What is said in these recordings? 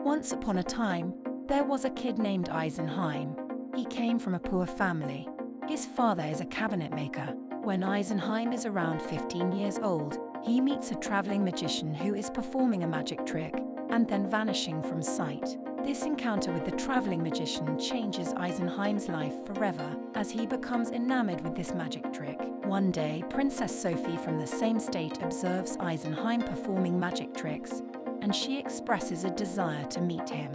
Once upon a time, there was a kid named Eisenheim. He came from a poor family. His father is a cabinet maker. When Eisenheim is around 15 years old, he meets a traveling magician who is performing a magic trick and then vanishing from sight. This encounter with the traveling magician changes Eisenheim's life forever, as he becomes enamored with this magic trick. One day, Princess Sophie from the same state observes Eisenheim performing magic tricks, and she expresses a desire to meet him.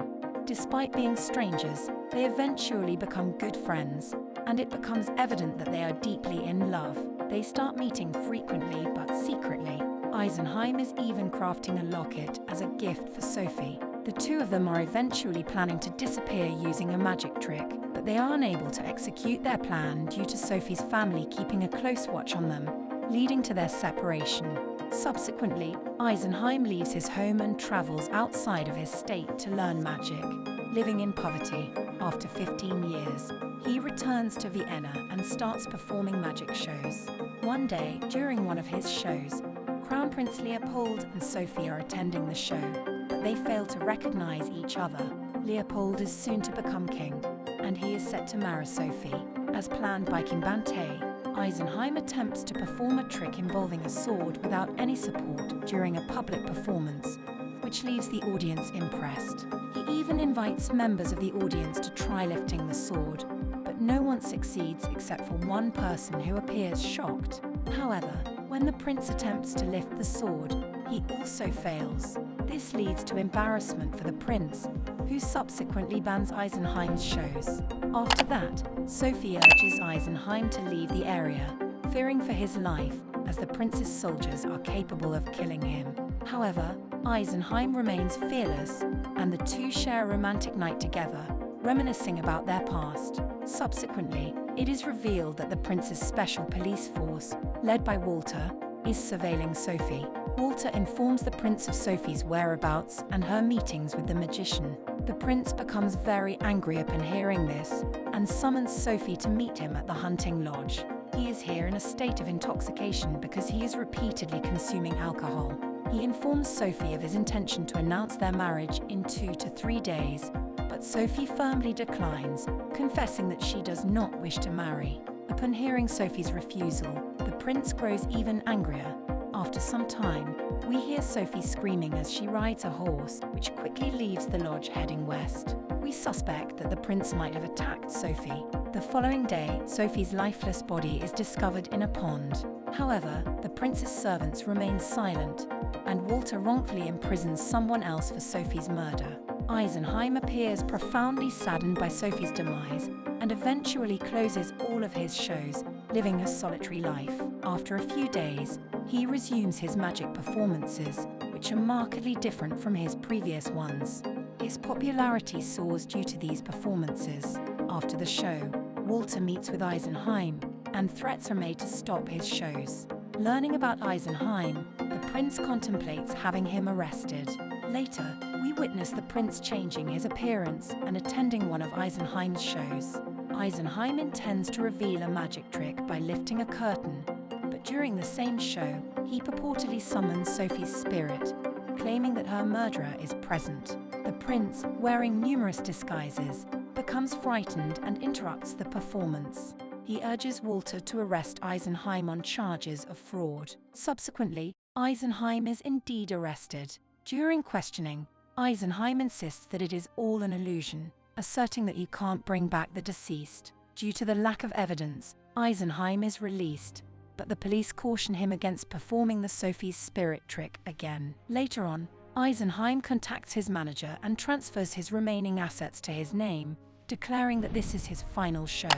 Despite being strangers, they eventually become good friends, and it becomes evident that they are deeply in love. They start meeting frequently but secretly. Eisenheim is even crafting a locket as a gift for Sophie. The two of them are eventually planning to disappear using a magic trick, but they are unable to execute their plan due to Sophie's family keeping a close watch on them, leading to their separation. Subsequently, Eisenheim leaves his home and travels outside of his state to learn magic. Living in poverty, after 15 years, he returns to Vienna and starts performing magic shows. One day, during one of his shows, Crown Prince Leopold and Sophie are attending the show, but they fail to recognize each other. Leopold is soon to become king, and he is set to marry Sophie. As planned by King Bante, Eisenheim attempts to perform a trick involving a sword without any support during a public performance, which leaves the audience impressed. He even invites members of the audience to try lifting the sword, but no one succeeds except for one person who appears shocked. However, when the prince attempts to lift the sword, he also fails. This leads to embarrassment for the prince, who subsequently bans Eisenheim's shows. After that, Sophie urges Eisenheim to leave the area, fearing for his life, as the prince's soldiers are capable of killing him. However, Eisenheim remains fearless, and the two share a romantic night together, reminiscing about their past. Subsequently, it is revealed that the prince's special police force, led by Walter, is surveilling Sophie. Walter informs the prince of Sophie's whereabouts and her meetings with the magician. The prince becomes very angry upon hearing this and summons Sophie to meet him at the hunting lodge. He is here in a state of intoxication because he is repeatedly consuming alcohol. He informs Sophie of his intention to announce their marriage in 2 to 3 days, but Sophie firmly declines, confessing that she does not wish to marry. Upon hearing Sophie's refusal, the prince grows even angrier. After some time, we hear Sophie screaming as she rides a horse, which quickly leaves the lodge heading west. We suspect that the prince might have attacked Sophie. The following day, Sophie's lifeless body is discovered in a pond. However, the prince's servants remain silent, and Walter wrongfully imprisons someone else for Sophie's murder. Eisenheim appears profoundly saddened by Sophie's demise and eventually closes all of his shows, living a solitary life. After a few days, he resumes his magic performances, which are markedly different from his previous ones. His popularity soars due to these performances. After the show, Walter meets with Eisenheim, and threats are made to stop his shows. Learning about Eisenheim, the prince contemplates having him arrested. Later, we witness the prince changing his appearance and attending one of Eisenheim's shows. Eisenheim intends to reveal a magic trick by lifting a curtain, but during the same show, he purportedly summons Sophie's spirit, claiming that her murderer is present. The prince, wearing numerous disguises, becomes frightened and interrupts the performance. He urges Walter to arrest Eisenheim on charges of fraud. Subsequently, Eisenheim is indeed arrested. During questioning, Eisenheim insists that it is all an illusion, asserting that he can't bring back the deceased. Due to the lack of evidence, Eisenheim is released, but the police caution him against performing the Sophie's spirit trick again. Later on, Eisenheim contacts his manager and transfers his remaining assets to his name, declaring that this is his final show.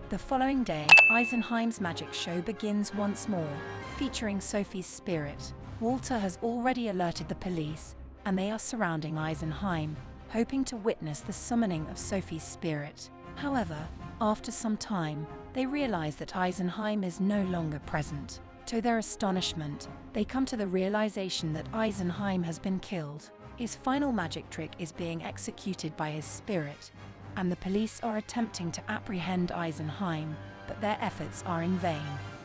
The following day, Eisenheim's magic show begins once more, featuring Sophie's spirit. Walter has already alerted the police, and they are surrounding Eisenheim, hoping to witness the summoning of Sophie's spirit. However, after some time, they realize that Eisenheim is no longer present. To their astonishment, they come to the realization that Eisenheim has been killed. His final magic trick is being executed by his spirit, and the police are attempting to apprehend Eisenheim, but their efforts are in vain.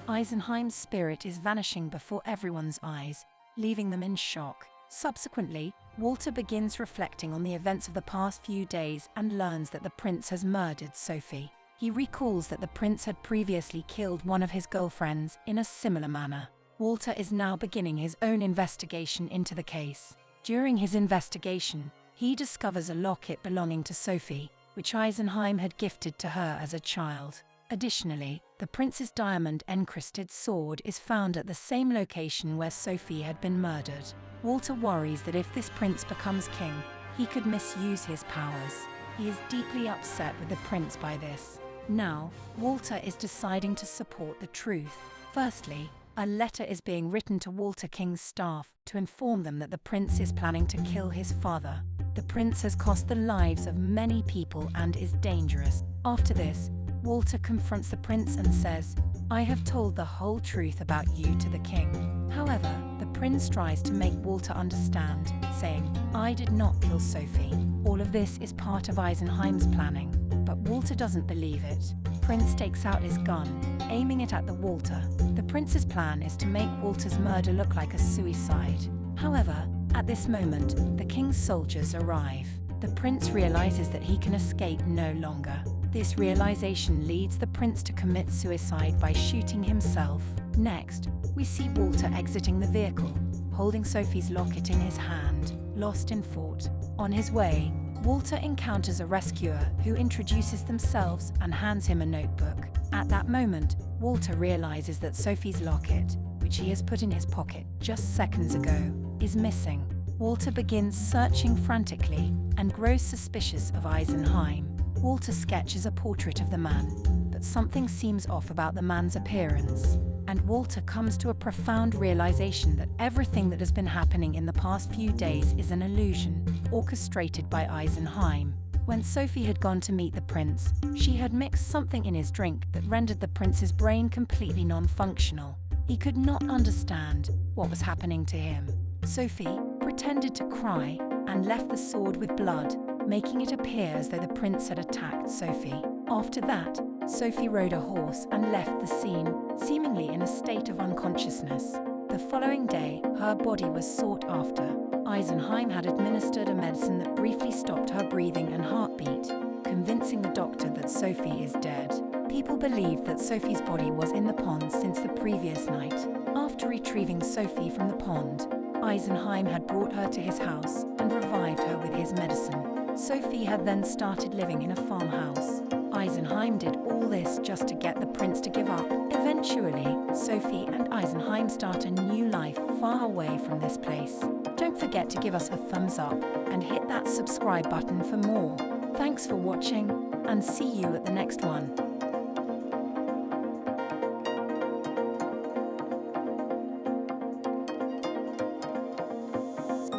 Eisenheim's spirit is vanishing before everyone's eyes, leaving them in shock. Subsequently, Walter begins reflecting on the events of the past few days and learns that the prince has murdered Sophie. He recalls that the prince had previously killed one of his girlfriends in a similar manner. Walter is now beginning his own investigation into the case. During his investigation, he discovers a locket belonging to Sophie, which Eisenheim had gifted to her as a child. Additionally, the prince's diamond-encrusted sword is found at the same location where Sophie had been murdered. Walter worries that if this prince becomes king, he could misuse his powers. He is deeply upset with the prince by this. Now, Walter is deciding to support the truth. Firstly, a letter is being written to Walter King's staff to inform them that the prince is planning to kill his father. The prince has cost the lives of many people and is dangerous. After this, Walter confronts the prince and says, "I have told the whole truth about you to the king." However, the prince tries to make Walter understand, saying, "I did not kill Sophie. All of this is part of Eisenheim's planning." But Walter doesn't believe it. Prince takes out his gun, aiming it at the Walter. The prince's plan is to make Walter's murder look like a suicide. However, at this moment, the king's soldiers arrive. The prince realizes that he can escape no longer. This realization leads the prince to commit suicide by shooting himself. Next, we see Walter exiting the vehicle, holding Sophie's locket in his hand, lost in thought. On his way, Walter encounters a rescuer who introduces themselves and hands him a notebook. At that moment, Walter realizes that Sophie's locket, which he has put in his pocket just seconds ago, is missing. Walter begins searching frantically and grows suspicious of Eisenheim. Walter sketches a portrait of the man, but something seems off about the man's appearance, and Walter comes to a profound realization that everything that has been happening in the past few days is an illusion, orchestrated by Eisenheim. When Sophie had gone to meet the prince, she had mixed something in his drink that rendered the prince's brain completely non-functional. He could not understand what was happening to him. Sophie pretended to cry and left the sword with blood, making it appear as though the prince had attacked Sophie. After that, Sophie rode a horse and left the scene, seemingly in a state of unconsciousness. The following day, her body was sought after. Eisenheim had administered a medicine that briefly stopped her breathing and heartbeat, convincing the doctor that Sophie is dead. People believed that Sophie's body was in the pond since the previous night. After retrieving Sophie from the pond, Eisenheim had brought her to his house and revived her with his medicine. Sophie had then started living in a farmhouse. Eisenheim did all this just to get the prince to give up. Eventually, Sophie and Eisenheim start a new life far away from this place. Don't forget to give us a thumbs up and hit that subscribe button for more. Thanks for watching, and see you at the next one.